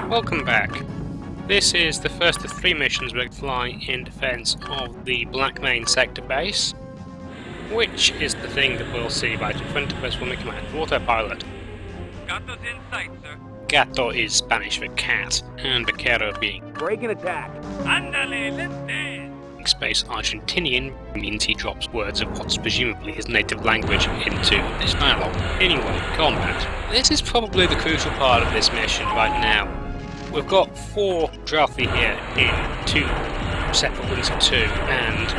Welcome back. This is the first of 3 missions we're flying in defence of the Black Main sector base, which is the thing that we'll see right in front of us when we command autopilot. Gato's in sight, sir. Gato is Spanish for cat, and Vaquero being Break and attack. Andale, lente! space Argentinian means he drops words of what's presumably his native language into this dialogue. Anyway, combat. This is probably the crucial part of this mission right now. We've got 4 Drafty here in 2 separate wings of 2, and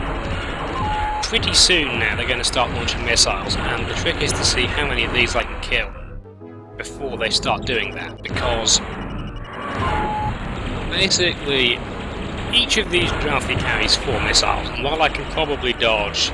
pretty soon now they're going to start launching missiles, and the trick is to see how many of these I can kill before they start doing that, because basically each of these Drafty carries 4 missiles, and while I can probably dodge,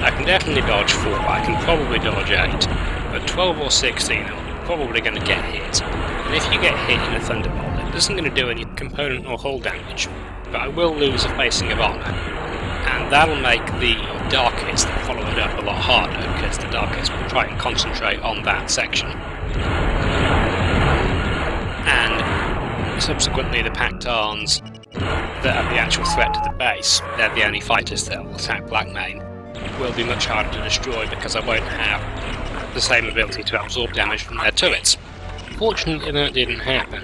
I can definitely dodge 4, I can probably dodge 8, but 12 or 16 are probably going to get hit, and if you get hit in a Thunderbolt, it isn't going to do any component or hull damage, but I will lose a facing of armour, and that'll make the dark hits that follow it up a lot harder, because the dark hits will try and concentrate on that section. And subsequently the Pactans that are the actual threat to the base, they're the only fighters that will attack Black Main, will be much harder to destroy because I won't have the same ability to absorb damage from their turrets. Fortunately that didn't happen.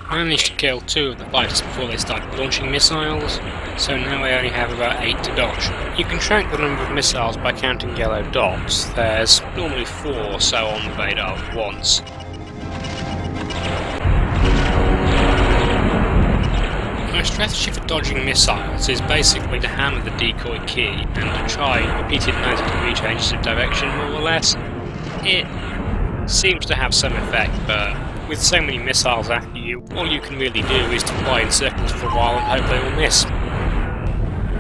I managed to kill 2 of the fighters before they started launching missiles, so now I only have about 8 to dodge. You can track the number of missiles by counting yellow dots. There's normally 4 or so on the radar at once. My strategy for dodging missiles is basically to hammer the decoy key and to try repeated 90-degree changes of direction, more or less. It seems to have some effect, but with so many missiles after you, all you can really do is to fly in circles for a while and hope they will miss.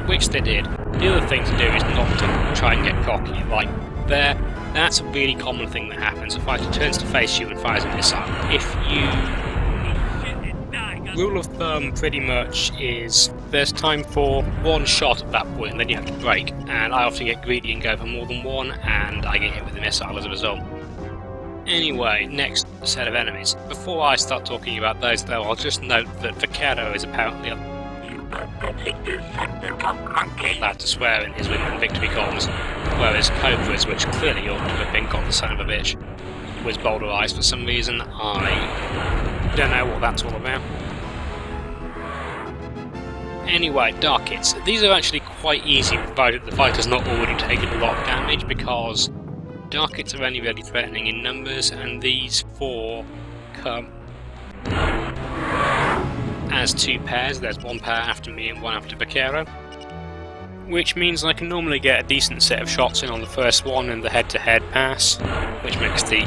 Which they did. The other thing to do is not to try and get cocky, like there. That's a really common thing that happens. A fighter turns to face you and fires a missile. If you... Rule of thumb pretty much is there's time for 1 shot at that point and then you have to brake, and I often get greedy and go for more than 1 and I get hit with a missile as a result. Anyway, next set of enemies. Before I start talking about those though, I'll just note that Vaquero is apparently allowed to swear in his Women Victory comms, whereas Cobras, which clearly ought to have been called the son of a bitch, was bowdlerized for some reason. I don't know what that's all about. Anyway, dark hits. These are actually quite easy provided the fighter's not already taken a lot of damage, because dark hits are only really threatening in numbers, and these 4 come as 2 pairs. There's 1 pair after me and 1 after Vaquero, which means I can normally get a decent set of shots in on the first one and the head-to-head pass, which makes the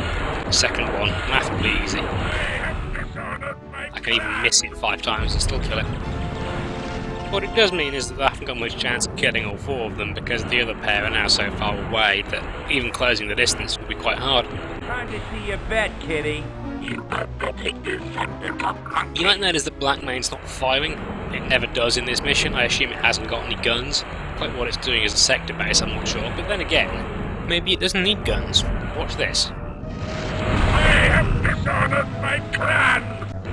second one laughably easy. I can even miss it 5 times and still kill it. What it does mean is that I haven't got much chance of killing all 4 of them, because the other pair are now so far away that even closing the distance will be quite hard. Time to see your bet, kitty. You might notice that Black Main's not firing. It never does in this mission. I assume it hasn't got any guns. Quite what it's doing as a sector base, I'm not sure. But then again, maybe it doesn't need guns. Watch this. I have dishonored my clan!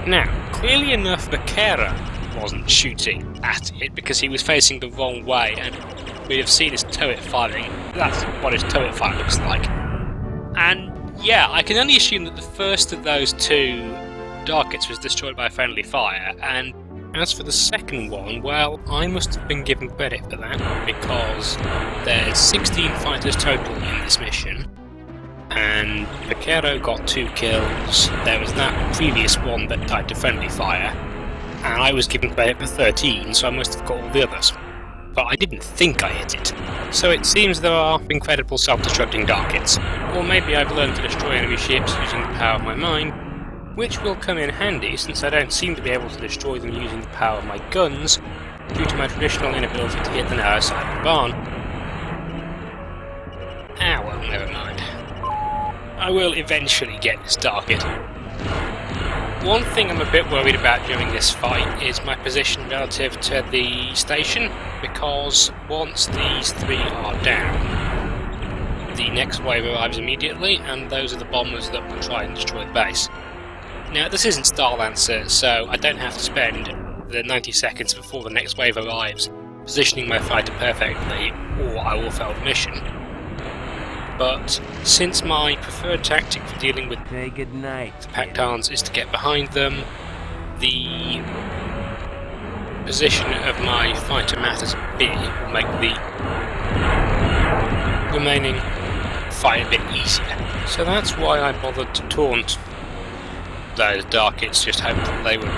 Now, clearly enough, Vaquero wasn't shooting at it because he was facing the wrong way, and we have seen his turret firing. That's what his turret fire looks like. And yeah, I can only assume that the first of those 2 dark hits was destroyed by friendly fire, and as for the second one, well, I must have been given credit for that, because there's 16 fighters total in this mission, and Vaquero got 2 kills. There was that previous one that died to friendly fire, and I was given credit for 13, so I must have got all the others. But I didn't think I hit it. So it seems there are incredible self-destructing dark hits. Or maybe I've learned to destroy enemy ships using the power of my mind, which will come in handy since I don't seem to be able to destroy them using the power of my guns, due to my traditional inability to hit the narrow side of the barn. Ah well, never mind. I will eventually get this dark hit. One thing I'm a bit worried about during this fight is my position relative to the station, because once these 3 are down, the next wave arrives immediately, and those are the bombers that will try and destroy the base. Now, this isn't Star Lancer, so I don't have to spend the 90 seconds before the next wave arrives positioning my fighter perfectly, or I will fail the mission. But since my preferred tactic for dealing with Say goodnight. the Pactans is to get behind them, the position of my fighter matters a bit. It will make the remaining fight a bit easier. So that's why I bothered to taunt those Darkits, just hoping that they would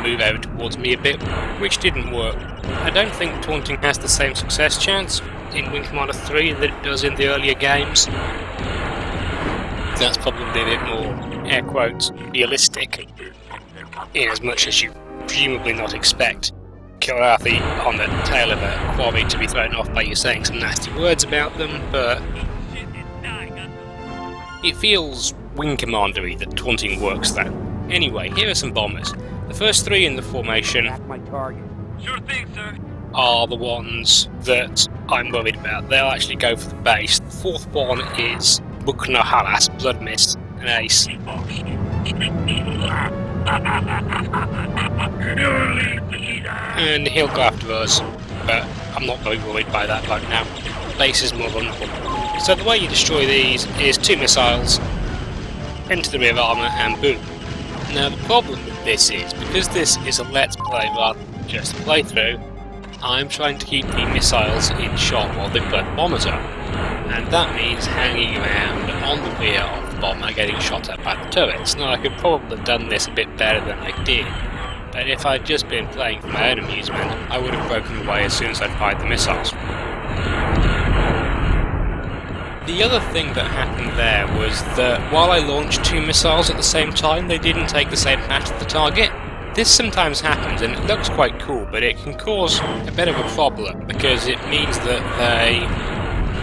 move over towards me a bit, which didn't work. I don't think taunting has the same success chance in Wing Commander 3 that it does in the earlier games. That's probably a bit more, air quotes, realistic, in as much as you presumably not expect Kilrathi on the tail of a quarry to be thrown off by you saying some nasty words about them, but it feels Wing Commandery that taunting works though. Anyway, here are some bombers. The first three in the formation That's my target. Sure thing, sir. are the ones that I'm worried about. They'll actually go for the base. The fourth one is Bukna Halas, Blood Mist, an ace. And he'll go after us, but I'm not very worried by that right now. The base is more vulnerable. So the way you destroy these is 2 missiles into the rear armour and boom. Now the problem with this is, because this is a let's play rather than just a playthrough, I'm trying to keep the missiles in shot while the bombers are. And that means hanging around on the rear of the bomber getting shot at by the turrets. Now I could probably have done this a bit better than I did, but if I'd just been playing for my own amusement, I would have broken away as soon as I'd fired the missiles. The other thing that happened there was that while I launched 2 missiles at the same time, they didn't take the same path to the target. This sometimes happens and it looks quite cool, but it can cause a bit of a problem because it means that they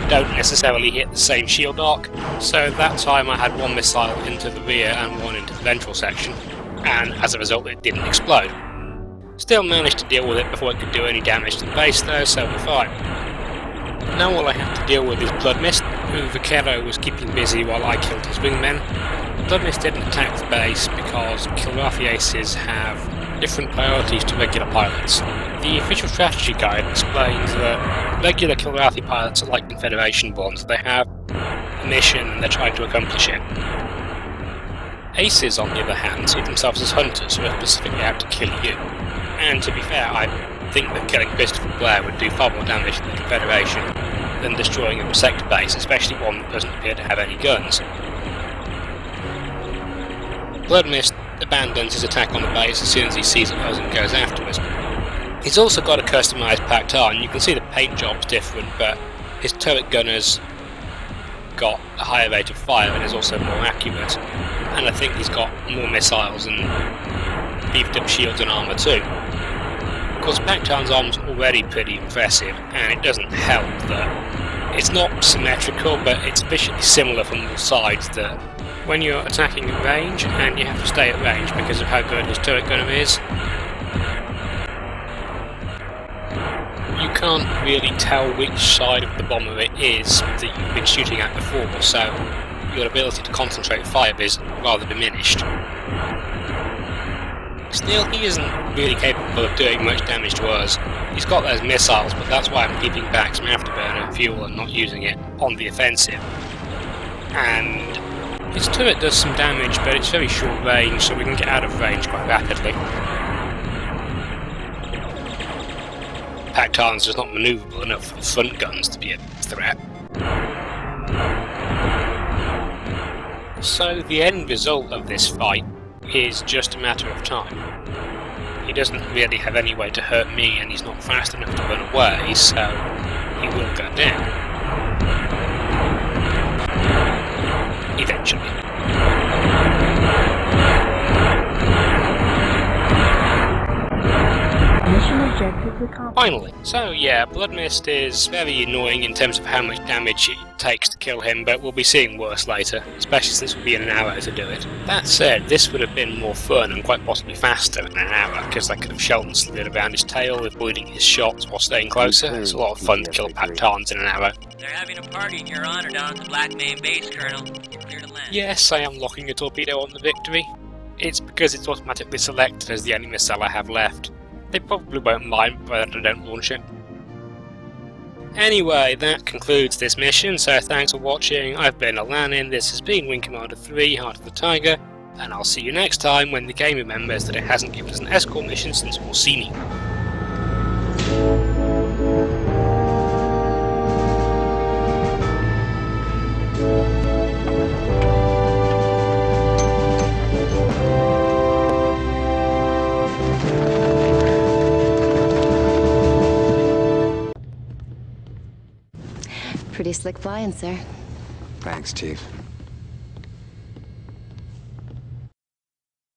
don't necessarily hit the same shield arc. So that time I had 1 missile into the rear and 1 into the ventral section, and as a result it didn't explode. Still managed to deal with it before it could do any damage to the base though, so we're fine. Now all I have to deal with is Blood Mist, who Vaquero was keeping busy while I killed his wingmen. Blood Mist didn't attack the base because Kilrathi aces have different priorities to regular pilots. The official strategy guide explains that regular Kilrathi pilots are like Confederation ones. They have a mission and they're trying to accomplish it. Aces, on the other hand, see themselves as hunters who are specifically out to kill you. And to be fair, I think that killing Christopher Blair would do far more damage to the Confederation than destroying a sector base, especially one that doesn't appear to have any guns. Blood Mist abandons his attack on the base as soon as he sees us and goes after us. He's also got a customised Pactar, and you can see the paint job's different, but his turret gunner's got a higher rate of fire and is also more accurate. And I think he's got more missiles and beefed up shields and armour too. Of course, Pactar's arm's already pretty impressive, and it doesn't help that it's not symmetrical, but it's sufficiently similar from all sides that when you're attacking at range, and you have to stay at range because of how good his turret gunner is, you can't really tell which side of the bomber it is that you've been shooting at before, so your ability to concentrate fire is rather diminished. Still, he isn't really capable of doing much damage to us. He's got those missiles, but that's why I'm keeping back some afterburner fuel and not using it on the offensive. And his turret does some damage, but it's very short range, so we can get out of range quite rapidly. Pactar's just not manoeuvrable enough for the front guns to be a threat. So the end result of this fight is just a matter of time. He doesn't really have any way to hurt me, and he's not fast enough to run away, so he will go down. Eventually. Mission objective accomplished. Finally. So yeah, Blood Mist is very annoying in terms of how much damage it takes to kill him, but we'll be seeing worse later, especially since we'll be in an hour to do it. That said, this would have been more fun and quite possibly faster in an hour, because I could have Shelton slid around his tail, avoiding his shots while staying closer. It's a lot of fun to kill Pactans in an hour. They're having a party in your honor down at the Black Main Base, Colonel. Clear to land. Yes, I am locking a torpedo on the Victory. it's because it's automatically selected as the only missile I have left. They probably won't mind whether I don't launch it. Anyway, that concludes this mission, so thanks for watching. I've been Alanin, this has been Wing Commander 3, Heart of the Tiger, and I'll see you next time when the game remembers that it hasn't given us an escort mission since Orsini. Pretty slick flying, sir. Thanks, Chief.